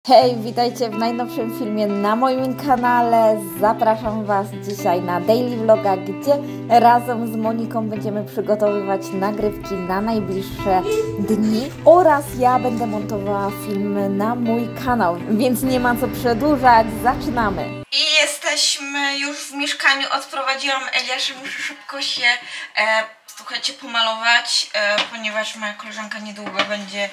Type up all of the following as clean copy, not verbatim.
Hej, witajcie w najnowszym filmie na moim kanale. Zapraszam Was dzisiaj na daily vloga, gdzie razem z Moniką będziemy przygotowywać nagrywki na najbliższe dni oraz ja będę montowała filmy na mój kanał, więc nie ma co przedłużać, zaczynamy! I jesteśmy już w mieszkaniu, odprowadziłam Eliaszy, muszę szybko się słuchajcie, pomalować, ponieważ moja koleżanka niedługo będzie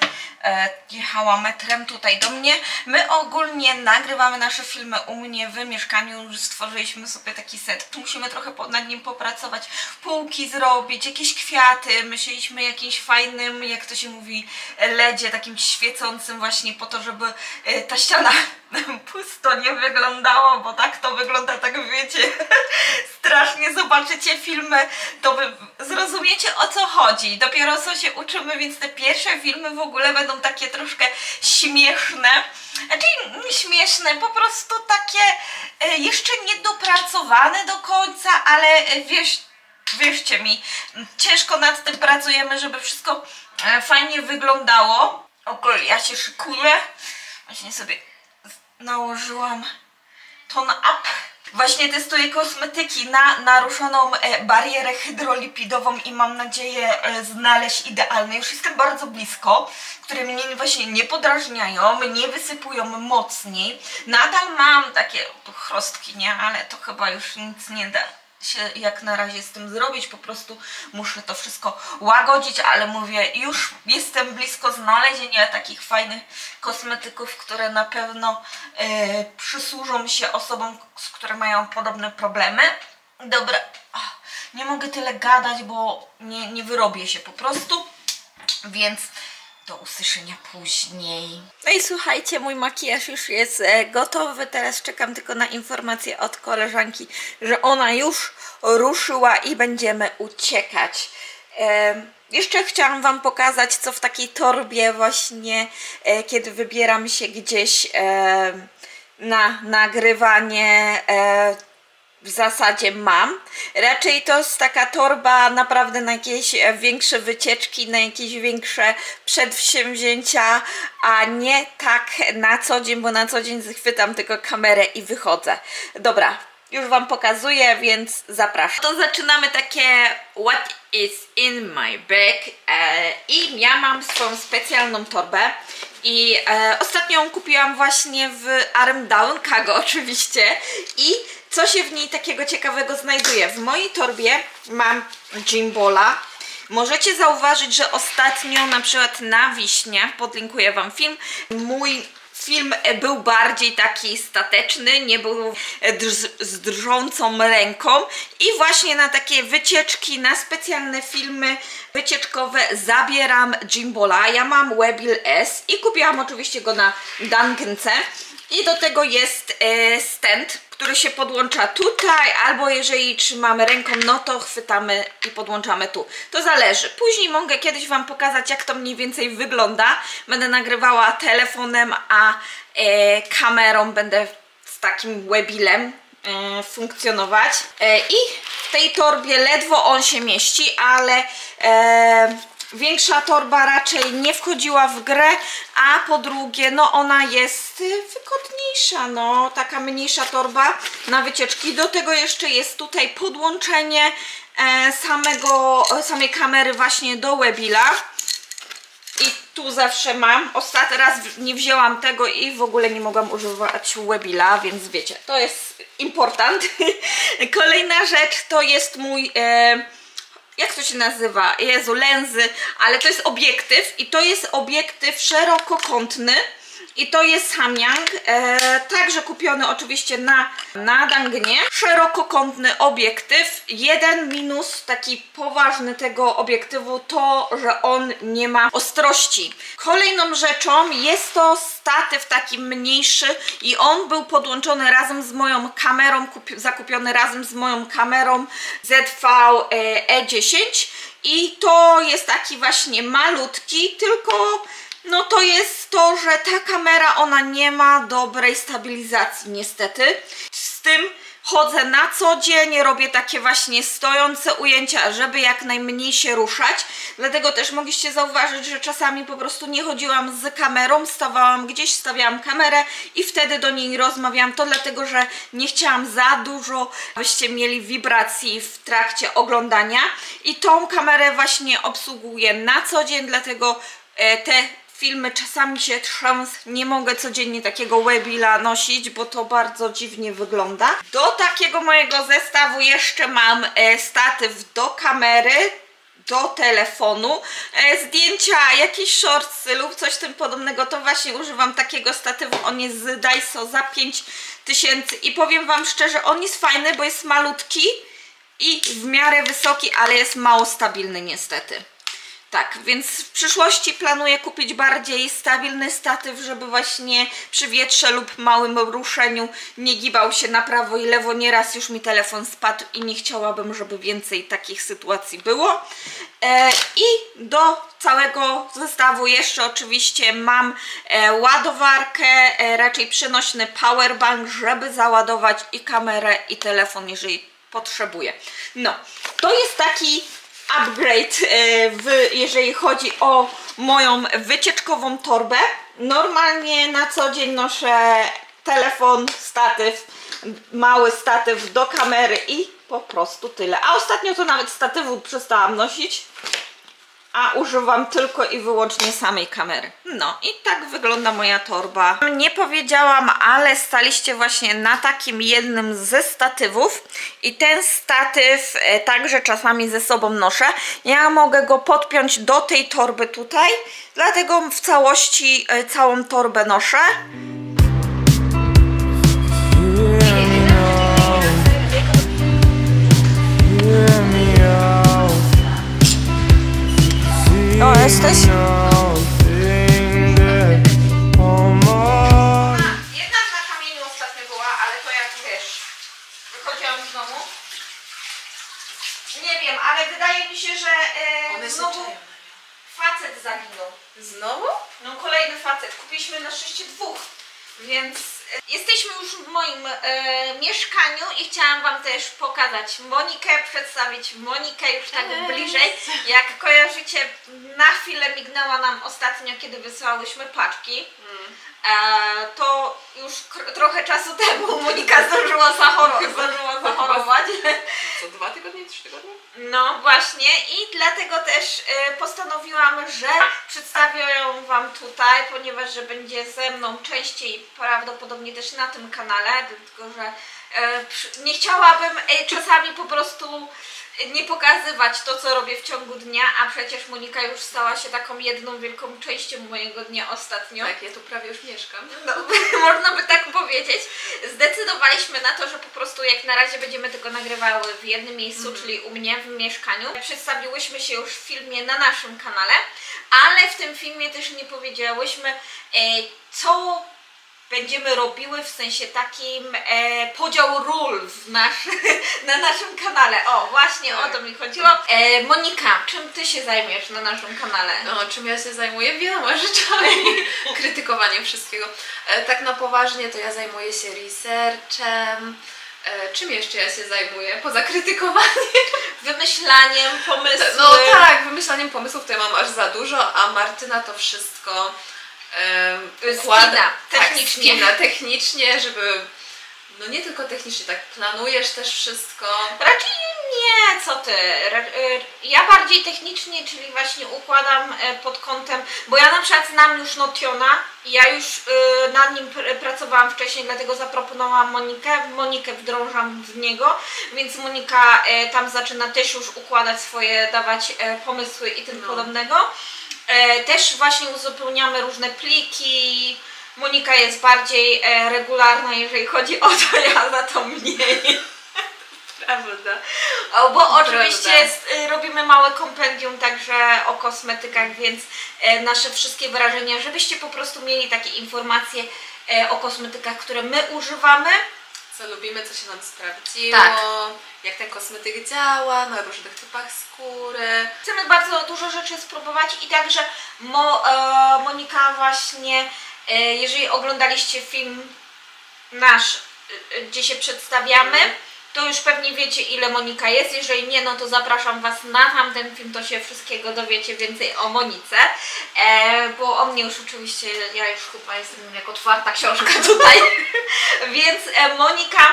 jechała metrem tutaj do mnie. My ogólnie nagrywamy nasze filmy u mnie w mieszkaniu, już stworzyliśmy sobie taki set. Musimy trochę nad nim popracować, półki zrobić, jakieś kwiaty, myśleliśmy jakimś fajnym, jak to się mówi, LEDzie, takim świecącym właśnie po to, żeby ta ściana pusto nie wyglądało, bo tak to wygląda, tak wiecie, strasznie. Zobaczycie filmy, to wy zrozumiecie, o co chodzi. Dopiero co się uczymy, więc te pierwsze filmy w ogóle będą takie troszkę śmieszne. Znaczy nie śmieszne, po prostu takie jeszcze niedopracowane do końca, ale wierzcie mi, ciężko nad tym pracujemy, żeby wszystko fajnie wyglądało. Ogólnie ja się szykuję, właśnie sobie nałożyłam tone up. Właśnie testuję kosmetyki na naruszoną barierę hydrolipidową i mam nadzieję znaleźć idealne. Już jestem bardzo blisko, które mnie właśnie nie podrażniają, nie wysypują mocniej. Nadal mam takie chrostki, nie? Ale to chyba już nic nie da się jak na razie z tym zrobić, po prostu muszę to wszystko łagodzić, ale mówię, już jestem blisko znalezienia takich fajnych kosmetyków, które na pewno przysłużą się osobom, które mają podobne problemy. Dobra, nie mogę tyle gadać, bo nie wyrobię się po prostu, więc do usłyszenia później. No i słuchajcie, mój makijaż już jest gotowy. Teraz czekam tylko na informację od koleżanki, że ona już ruszyła i będziemy uciekać. Jeszcze chciałam Wam pokazać, co w takiej torbie właśnie, kiedy wybieram się gdzieś na nagrywanie, w zasadzie mam. Raczej to jest taka torba naprawdę na jakieś większe wycieczki, na jakieś większe przedsięwzięcia, a nie tak na co dzień, bo na co dzień chwytam tylko kamerę i wychodzę. Dobra, już Wam pokazuję, więc zapraszam. To zaczynamy takie what is in my bag i ja mam swoją specjalną torbę i ostatnio ją kupiłam właśnie w Armdown, Cargo oczywiście, i co się w niej takiego ciekawego znajduje? W mojej torbie mam gimbola. Możecie zauważyć, że ostatnio na przykład na Wiśnie, podlinkuję Wam film, mój film był bardziej taki stateczny, nie był z drżącą ręką i właśnie na takie wycieczki, na specjalne filmy wycieczkowe zabieram gimbola. Ja mam Webill S i kupiłam oczywiście go na Dunkence i do tego jest stand, który się podłącza tutaj, albo jeżeli trzymamy ręką, no to chwytamy i podłączamy tu. To zależy. Później mogę kiedyś Wam pokazać, jak to mniej więcej wygląda. Będę nagrywała telefonem, a kamerą będę z takim Webillem funkcjonować. I w tej torbie ledwo on się mieści, ale większa torba raczej nie wchodziła w grę, a po drugie, no ona jest wygodniejsza, no taka mniejsza torba na wycieczki. Do tego jeszcze jest tutaj podłączenie samej kamery właśnie do Webilla. I tu zawsze mam. Ostatni raz nie wzięłam tego i w ogóle nie mogłam używać Webilla, więc wiecie, to jest important. Kolejna rzecz to jest mój jak to się nazywa? Jezu, lensy, ale to jest obiektyw i to jest obiektyw szerokokątny i to jest Samyang, także kupiony oczywiście na Dangnie. Szerokokątny obiektyw. Jeden minus taki poważny tego obiektywu to, że on nie ma ostrości. Kolejną rzeczą jest to statyw taki mniejszy i on był podłączony razem z moją kamerą, zakupiony razem z moją kamerą ZV-E10 i to jest taki właśnie malutki, tylko no to jest to, że ta kamera, ona nie ma dobrej stabilizacji niestety. Z tym chodzę na co dzień, robię takie właśnie stojące ujęcia, żeby jak najmniej się ruszać. Dlatego też mogliście zauważyć, że czasami po prostu nie chodziłam z kamerą, stawałam gdzieś, stawiałam kamerę i wtedy do niej rozmawiałam. To dlatego, że nie chciałam za dużo, abyście mieli wibracji w trakcie oglądania. I tą kamerę właśnie obsługuję na co dzień, dlatego te filmy czasami się trzęsą, nie mogę codziennie takiego webila nosić, bo to bardzo dziwnie wygląda. Do takiego mojego zestawu jeszcze mam statyw do kamery, do telefonu, zdjęcia, jakieś shortsy lub coś tym podobnego, to właśnie używam takiego statywu. On jest z Daiso za 5000 i powiem wam szczerze, on jest fajny, bo jest malutki i w miarę wysoki, ale jest mało stabilny niestety. Tak, więc w przyszłości planuję kupić bardziej stabilny statyw, żeby właśnie przy wietrze lub małym ruszeniu nie gibał się na prawo i lewo. Nieraz już mi telefon spadł i nie chciałabym, żeby więcej takich sytuacji było. I do całego zestawu jeszcze oczywiście mam ładowarkę, raczej przenośny powerbank, żeby załadować i kamerę, i telefon, jeżeli potrzebuję. No, to jest taki upgrade, jeżeli chodzi o moją wycieczkową torbę. Normalnie na co dzień noszę telefon, statyw, mały statyw do kamery i po prostu tyle. A ostatnio to nawet statywu przestałam nosić, a używam tylko i wyłącznie samej kamery. No i tak wygląda moja torba. Nie powiedziałam, ale staliście właśnie na takim jednym ze statywów i ten statyw także czasami ze sobą noszę. Ja mogę go podpiąć do tej torby tutaj, dlatego w całości całą torbę noszę. O, jesteś? Jedna na kamieniu ostatnio była, ale to jak wiesz, wychodziłam z domu. Nie wiem, ale wydaje mi się, że znowu facet zaginął. Znowu? No kolejny facet. Kupiliśmy na szczęście dwóch, więc jesteśmy już w moim mieszkaniu i chciałam wam też pokazać Monikę, przedstawić Monikę już tak bliżej. Jak kojarzycie, na chwilę mignęła nam ostatnio, kiedy wysyłałyśmy paczki. To już trochę czasu temu Monika zdążyła zachorować. Co, 2 tygodnie, 3 tygodnie? No właśnie i dlatego też postanowiłam, że przedstawię ją wam tutaj, ponieważ że będzie ze mną częściej, prawdopodobnie też na tym kanale, tylko że nie chciałabym czasami po prostu nie pokazywać to, co robię w ciągu dnia, a przecież Monika już stała się taką jedną wielką częścią mojego dnia ostatnio. Tak, ja tu prawie już mieszkam. No, można by tak powiedzieć. Zdecydowaliśmy na to, że po prostu jak na razie będziemy tylko nagrywały w jednym miejscu, czyli u mnie w mieszkaniu. Przedstawiłyśmy się już w filmie na naszym kanale, ale w tym filmie też nie powiedziałyśmy, co będziemy robiły, w sensie takim podział ról na naszym kanale. O, właśnie tak. O to mi chodziło. Monika, czym ty się zajmiesz na naszym kanale? No, czym ja się zajmuję? Wieloma rzeczami. Krytykowaniem wszystkiego. Tak na poważnie to ja zajmuję się researchem. Czym jeszcze ja się zajmuję? Poza krytykowaniem? Wymyślaniem pomysłów. No tak, wymyślaniem pomysłów to ja mam aż za dużo, a Martyna to wszystko spina, technicznie. Tak, technicznie, żeby no nie tylko technicznie, tak planujesz też wszystko. Raczej nie, co ty. Ja bardziej technicznie, czyli właśnie układam pod kątem, bo ja na przykład znam już Notiona i ja już nad nim pracowałam wcześniej, dlatego zaproponowałam Monikę wdrążam w niego, więc Monika tam zaczyna też już układać swoje, dawać pomysły i tym podobnego. Też właśnie uzupełniamy różne pliki. Monika jest bardziej regularna, jeżeli chodzi o to, ja za to mniej. Prawda. Bo oczywiście robimy małe kompendium także o kosmetykach, więc nasze wszystkie wyrażenia, żebyście po prostu mieli takie informacje o kosmetykach, które my używamy. Co lubimy, co się nam sprawdziło, tak. Jak ten kosmetyk działa na różnych typach skóry. Chcemy bardzo dużo rzeczy spróbować i także Monika właśnie, jeżeli oglądaliście film nasz gdzie się przedstawiamy, to już pewnie wiecie, ile Monika jest. Jeżeli nie, no to zapraszam Was na tamten film, to się wszystkiego dowiecie więcej o Monice. Bo o mnie już oczywiście, ja już chyba jestem jak otwarta książka tutaj. Więc Monika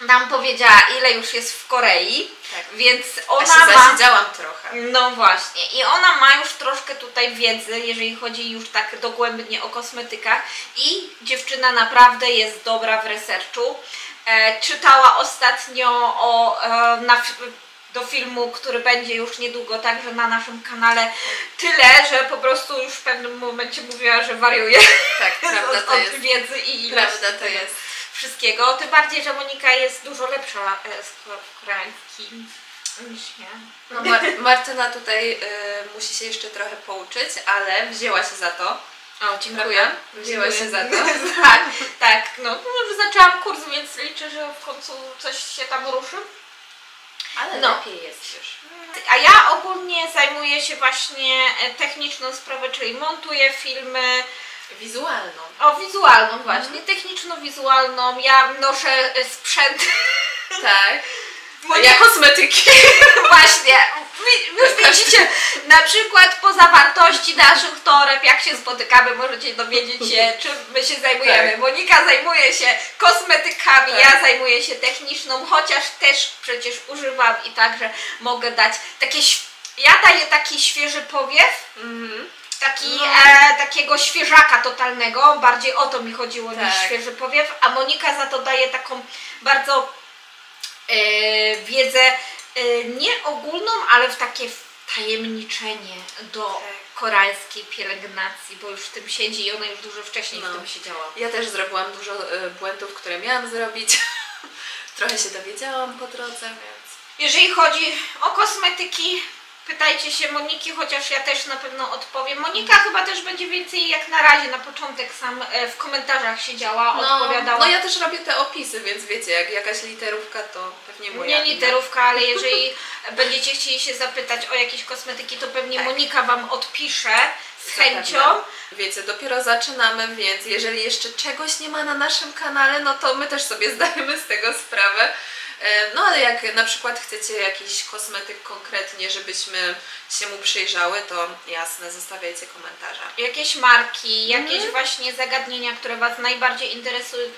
nam powiedziała, ile już jest w Korei. Tak. Więc Ja ona się zasiedziałam trochę. No właśnie. I ona ma już troszkę tutaj wiedzy, jeżeli chodzi już tak dogłębnie o kosmetykach. I dziewczyna naprawdę jest dobra w researchu. Czytała ostatnio do filmu, który będzie już niedługo także na naszym kanale, tyle, że po prostu już w pewnym momencie mówiła, że wariuje. Tak, prawda to od jest. wiedzy i Prawda to jest. wszystkiego. Tym bardziej, że Monika jest dużo lepsza z koreańskim niż ja. No, Martyna tutaj musi się jeszcze trochę pouczyć, ale wzięła się za to. O, dziękuję. Wzięła się za to. tak, no zaczęłam kurs, więc liczę, że w końcu coś się tam ruszy. Ale No. lepiej jest już. A ja ogólnie zajmuję się właśnie techniczną sprawą, czyli montuję filmy. Wizualną. O, wizualną właśnie, techniczno-wizualną. Ja noszę sprzęt. Tak. Moje kosmetyki. Właśnie, już widzicie, na przykład po zawartości naszych toreb, jak się spotykamy, możecie dowiedzieć się, czym my się zajmujemy. Tak. Monika zajmuje się kosmetykami, Tak. ja zajmuję się techniczną, chociaż też przecież używam i także mogę dać takie, ja daję taki świeży powiew, takiego świeżaka totalnego, bardziej o to mi chodziło niż świeży powiew, a Monika za to daje taką bardzo wiedzę nie ogólną, ale w takie wtajemniczenie do koreańskiej pielęgnacji, bo już w tym siedzi i ona już dużo wcześniej w tym siedziała. Ja też zrobiłam dużo błędów, które miałam zrobić. Trochę się dowiedziałam po drodze, więc... Jeżeli chodzi o kosmetyki, pytajcie się Moniki, chociaż ja też na pewno odpowiem. Monika chyba też będzie więcej jak na razie, na początek sam w komentarzach siedziała, odpowiadała. No ja też robię te opisy, więc wiecie, jak jakaś literówka, to pewnie moja. Nie literówka, ale jeżeli będziecie chcieli się zapytać o jakieś kosmetyki, to pewnie Monika Wam odpisze z chęcią. Wiecie, dopiero zaczynamy, więc jeżeli jeszcze czegoś nie ma na naszym kanale, no to my też sobie zdajemy z tego sprawę. No ale jak na przykład chcecie jakiś kosmetyk konkretnie, żebyśmy się mu przyjrzały, to jasne, zostawiajcie komentarze. Jakieś marki, jakieś właśnie zagadnienia, które Was najbardziej interesują,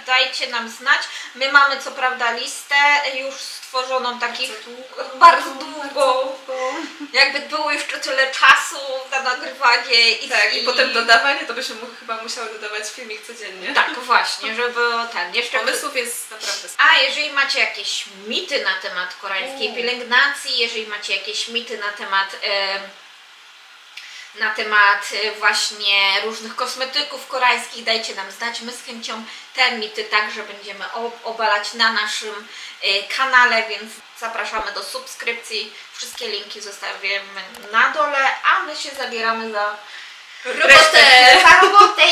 dajcie nam znać. My mamy co prawda listę już stworzoną takich bardzo długo. Jakby było jeszcze tyle czasu na nagrywanie i potem dodawanie, to byśmy chyba musiały dodawać filmik codziennie. Tak, właśnie, żeby jeszcze pomysłów jest naprawdę. A jeżeli macie jakieś mity na temat koreańskiej pielęgnacji, jeżeli macie jakieś mity na temat właśnie różnych kosmetyków koreańskich, dajcie nam znać. My z chęcią te mity także będziemy obalać na naszym kanale, więc zapraszamy do subskrypcji. Wszystkie linki zostawimy na dole, a my się zabieramy za robotę! Za robotę!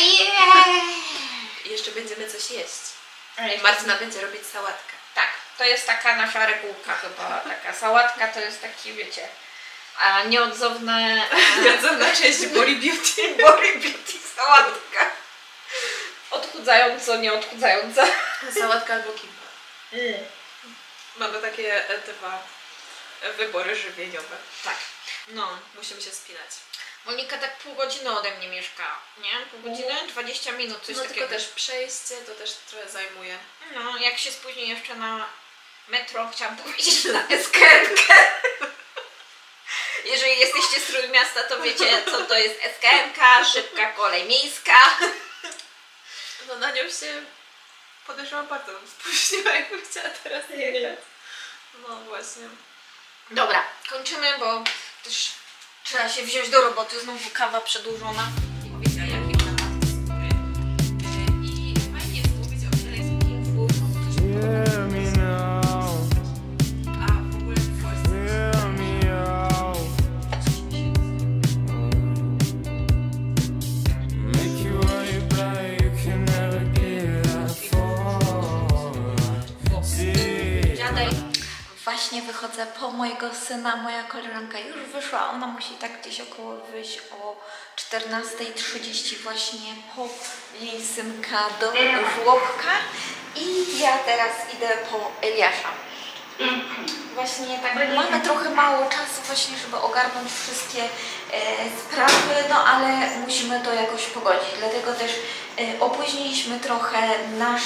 Jeszcze będziemy coś jeść. Martyna będzie robić sałatkę. Tak, to jest taka nasza regułka chyba, taka sałatka to jest taki, wiecie, nieodzowne... Nieodzowna część Body Beauty. Body Beauty sałatka. Odchudzająco, nieodchudzająca. Sałatka albo kimba. Mamy takie dwa wybory żywieniowe. Tak. No. Musimy się spinać. Monika tak pół godziny ode mnie mieszka, nie? Pół godziny? 20 minut, coś takiego. Tylko też przejście, to też trochę zajmuje. No, jak się spóźni jeszcze na metro, chciałam powiedzieć na SKM-kę. Jeżeli jesteście z Trójmiasta, to wiecie, co to jest SKM-ka, szybka kolej miejska. No na nią się podejrzewam bardzo spóźniła, jakbym chciała teraz jechać. No właśnie. Dobra, kończymy, bo też trzeba się wziąć do roboty. Znowu kawa przedłużona. Wiecie, jakie tematy skóry. I fajnie jest mówić o tyle skinfu. A w ogóle w Polsce. Właśnie wychodzę po mojego syna, moja koleżanka już wyszła, ona musi tak gdzieś około wyjść o 14:30 właśnie po jej synka do żłobka I ja teraz idę po Eliasza. Właśnie tak mamy trochę mało czasu właśnie, żeby ogarnąć wszystkie sprawy, no ale musimy to jakoś pogodzić. Dlatego też opóźniliśmy trochę nasz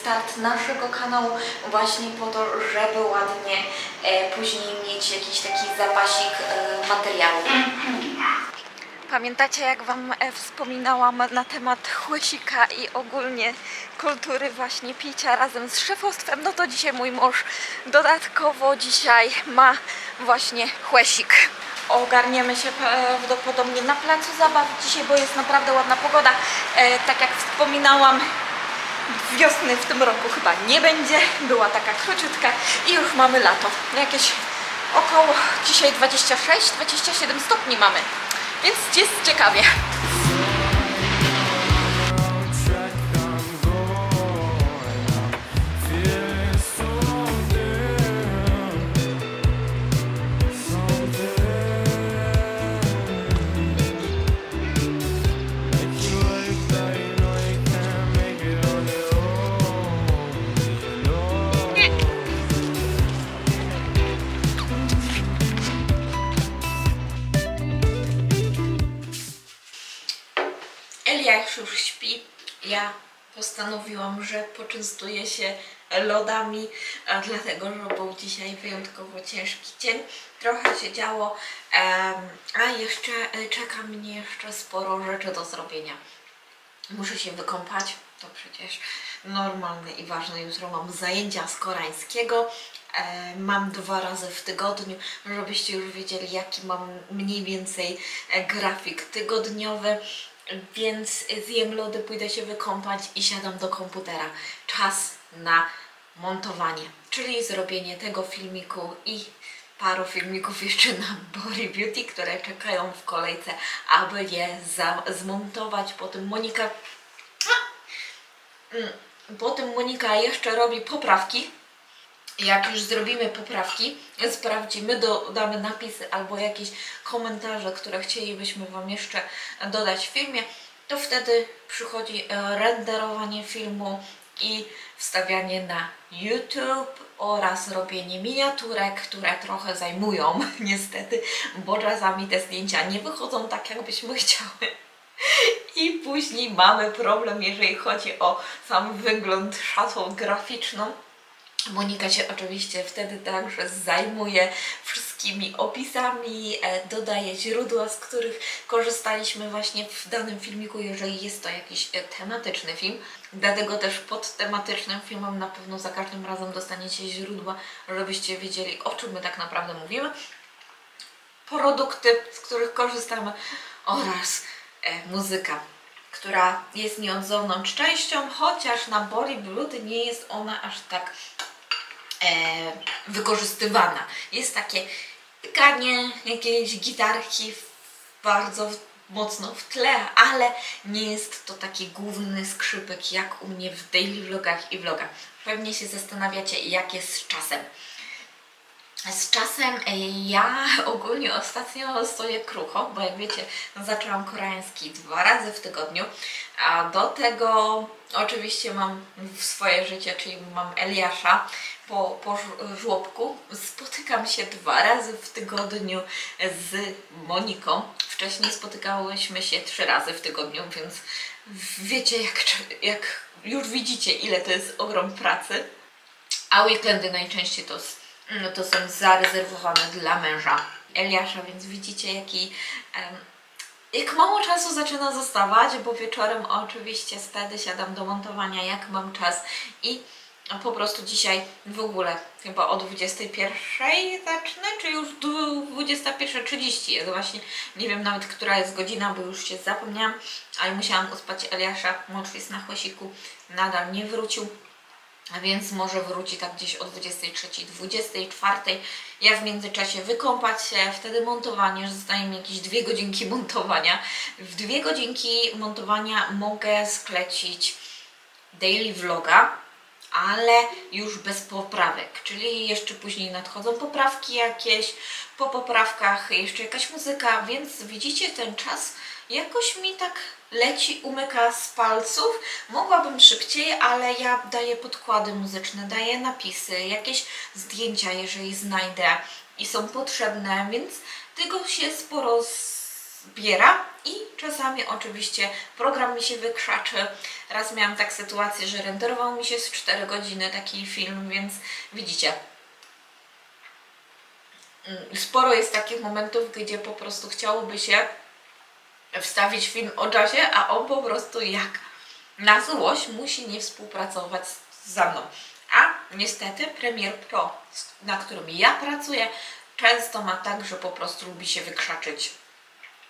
start naszego kanału właśnie po to, żeby ładnie później mieć jakiś taki zapasik materiału. Pamiętacie, jak Wam wspominałam na temat chłysika i ogólnie kultury właśnie picia razem z szefostwem? No to dzisiaj mój mąż dodatkowo dzisiaj ma właśnie chłysik. Ogarniemy się prawdopodobnie na placu zabaw dzisiaj, bo jest naprawdę ładna pogoda. Tak jak wspominałam, wiosny w tym roku chyba nie będzie. Była taka króciutka i już mamy lato. Jakieś około dzisiaj 26-27 stopni mamy. Więc jest ciekawie. Eliasz już śpi. Ja postanowiłam, że poczęstuję się lodami, dlatego że był dzisiaj wyjątkowo ciężki dzień. Trochę się działo, a jeszcze czeka mnie jeszcze sporo rzeczy do zrobienia. Muszę się wykąpać, to przecież normalne i ważne. Jutro mam zajęcia z koreańskiego. Mam 2 razy w tygodniu, żebyście już wiedzieli, jaki mam mniej więcej grafik tygodniowy. Więc zjem lody, pójdę się wykąpać i siadam do komputera. Czas na montowanie, czyli zrobienie tego filmiku i paru filmików jeszcze na Body Beauty, które czekają w kolejce, aby je zmontować. Potem Monika jeszcze robi poprawki. Jak już zrobimy poprawki, sprawdzimy, dodamy napisy albo jakieś komentarze, które chcielibyśmy Wam jeszcze dodać w filmie, to wtedy przychodzi renderowanie filmu i wstawianie na YouTube oraz robienie miniaturek, które trochę zajmują niestety, bo czasami te zdjęcia nie wychodzą tak, jakbyśmy chciały. I później mamy problem, jeżeli chodzi o sam wygląd, szatą graficzną. Monika się oczywiście wtedy także zajmuje wszystkimi opisami, dodaje źródła, z których korzystaliśmy właśnie w danym filmiku, jeżeli jest to jakiś tematyczny film. Dlatego też pod tematycznym filmem na pewno za każdym razem dostaniecie źródła, żebyście wiedzieli, o czym my tak naprawdę mówimy. Produkty, z których korzystamy oraz muzyka, która jest nieodzowną częścią, chociaż na Body Beauty nie jest ona aż tak wykorzystywana. Jest takie tykanie, jakieś gitarki bardzo mocno w tle, ale nie jest to taki główny skrzypek jak u mnie w daily vlogach i vlogach. Pewnie się zastanawiacie, jak jest z czasem. Z czasem ja ogólnie ostatnio stoję krucho, bo jak wiecie, zaczęłam koreański 2 razy w tygodniu, a do tego oczywiście mam swoje życie, czyli mam Eliasza po żłobku. Spotykam się 2 razy w tygodniu z Moniką. Wcześniej spotykałyśmy się 3 razy w tygodniu, więc wiecie, jak już widzicie, ile to jest ogrom pracy. A weekendy najczęściej to są zarezerwowane dla męża Eliasza, więc widzicie, jak mało czasu zaczyna zostawać, bo wieczorem oczywiście wtedy siadam do montowania, jak mam czas i po prostu dzisiaj w ogóle chyba o 21 zacznę, czy już 21:30 jest właśnie, nie wiem nawet, która jest godzina, bo już się zapomniałam, ale musiałam uspać Eliasza, mąż jest na chłosiku, nadal nie wrócił. A więc może wróci tak gdzieś o 23, 24. Ja w międzyczasie wykąpać się, wtedy montowanie, że zostanie mi jakieś 2 godzinki montowania. W 2 godzinki montowania mogę sklecić daily vloga, ale już bez poprawek, czyli jeszcze później nadchodzą poprawki jakieś, po poprawkach jeszcze jakaś muzyka, więc widzicie, ten czas jakoś mi tak leci, umyka z palców. Mogłabym szybciej, ale ja daję podkłady muzyczne, daję napisy, jakieś zdjęcia, jeżeli znajdę i są potrzebne, więc tego się sporo zbiera i czasami oczywiście program mi się wykrzaczy. Raz miałam tak sytuację, że renderował mi się z 4 godziny taki film, więc widzicie, sporo jest takich momentów, gdzie po prostu chciałoby się wstawić film o jazzie, a on po prostu jak na złość musi nie współpracować ze mną. A niestety Premiere Pro, na którym ja pracuję, często ma tak, że po prostu lubi się wykrzaczyć.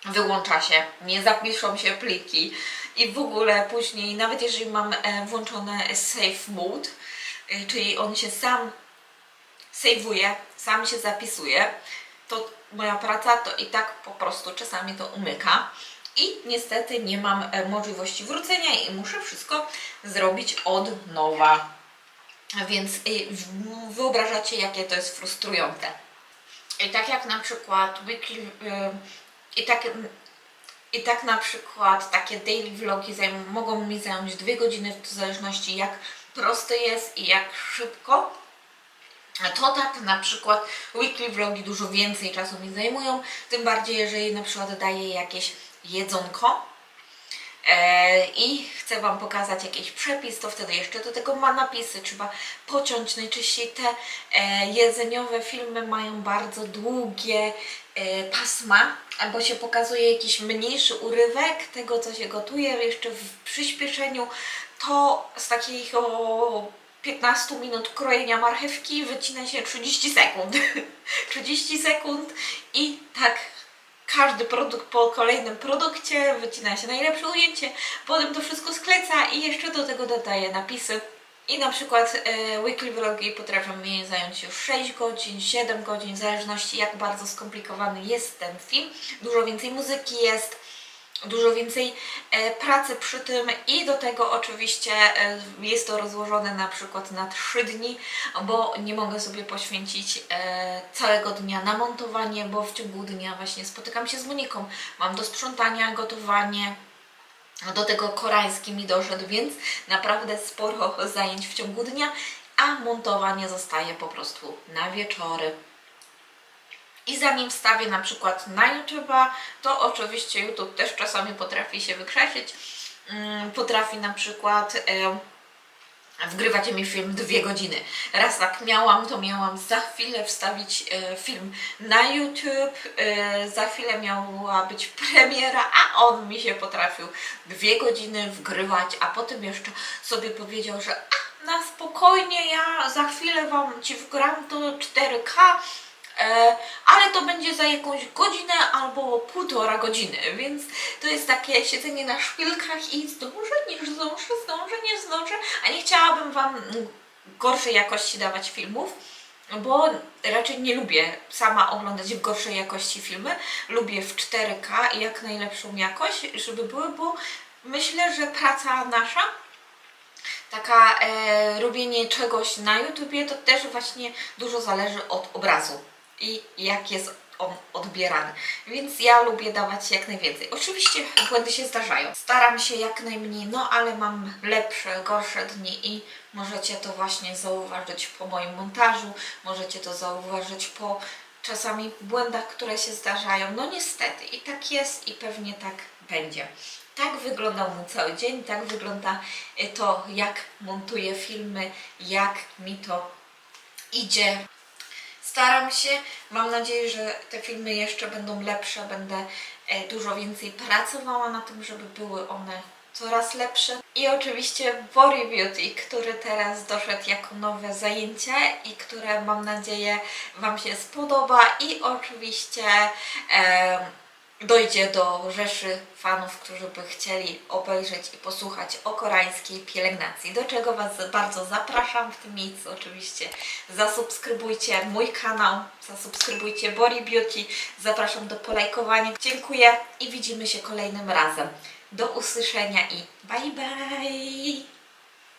Wyłącza się, nie zapiszą się pliki i w ogóle później, nawet jeżeli mam włączone Save Mode, czyli on się sam save'uje, sam się zapisuje, to moja praca to i tak po prostu czasami to umyka i niestety nie mam możliwości wrócenia i muszę wszystko zrobić od nowa. Więc wyobrażacie, jakie to jest frustrujące. I tak jak na przykład I tak na przykład takie daily vlogi mogą mi zająć 2 godziny, w zależności jak prosty jest i jak szybko. To tak na przykład weekly vlogi dużo więcej czasu mi zajmują, tym bardziej jeżeli na przykład daję jakieś jedzonko i chcę Wam pokazać jakiś przepis, to wtedy jeszcze do tego ma napisy, trzeba pociąć. Najczęściej te jedzeniowe filmy mają bardzo długie pasma, albo się pokazuje jakiś mniejszy urywek tego, co się gotuje, jeszcze w przyspieszeniu. To z takiego 15 minut krojenia marchewki wycina się 30 sekund. 30 sekund i tak każdy produkt po kolejnym produkcie wycina się najlepsze ujęcie, potem to wszystko skleca i jeszcze do tego dodaje napisy. I na przykład weekly vlogi potrafią mnie zająć już 6 godzin, 7 godzin, w zależności jak bardzo skomplikowany jest ten film. Dużo więcej muzyki jest, dużo więcej pracy przy tym i do tego oczywiście jest to rozłożone na przykład na 3 dni, bo nie mogę sobie poświęcić całego dnia na montowanie, bo w ciągu dnia właśnie spotykam się z Moniką, mam do sprzątania, gotowanie, do tego koreański mi doszedł, więc naprawdę sporo zajęć w ciągu dnia, a montowanie zostaje po prostu na wieczory. I zanim wstawię na przykład na YouTube'a, to oczywiście YouTube też czasami potrafi się wykrzaczyć. Potrafi na przykład wgrywać mi film 2 godziny. Raz tak miałam, to miałam za chwilę wstawić film na YouTube, za chwilę miała być premiera, a on mi się potrafił 2 godziny wgrywać, a potem jeszcze sobie powiedział, że na spokojnie, ja za chwilę Ci wgram to 4K, ale to będzie za jakąś godzinę albo 1,5 godziny, więc to jest takie siedzenie na szpilkach i zdążę, nie zdążę, a nie chciałabym Wam gorszej jakości dawać filmów, bo raczej nie lubię sama oglądać w gorszej jakości filmy, lubię w 4K i jak najlepszą jakość, żeby były, bo myślę, że praca nasza, taka robienie czegoś na YouTubie, to też właśnie dużo zależy od obrazu i jak jest on odbierany. Więc ja lubię dawać jak najwięcej. Oczywiście błędy się zdarzają. Staram się jak najmniej, no ale mam lepsze, gorsze dni i możecie to właśnie zauważyć po moim montażu, możecie to zauważyć po czasami błędach, które się zdarzają. No niestety i tak jest i pewnie tak będzie. Tak wyglądał mój cały dzień, tak wygląda to, jak montuję filmy, jak mi to idzie. Staram się, mam nadzieję, że te filmy jeszcze będą lepsze, będę dużo więcej pracowała na tym, żeby były one coraz lepsze. I oczywiście Body Beauty, który teraz doszedł jako nowe zajęcie i które mam nadzieję Wam się spodoba i oczywiście dojdzie do rzeszy fanów, którzy by chcieli obejrzeć i posłuchać o koreańskiej pielęgnacji, do czego Was bardzo zapraszam w tym miejscu. Oczywiście zasubskrybujcie mój kanał, zasubskrybujcie Body Beauty, zapraszam do polajkowania. Dziękuję i widzimy się kolejnym razem. Do usłyszenia i bye bye!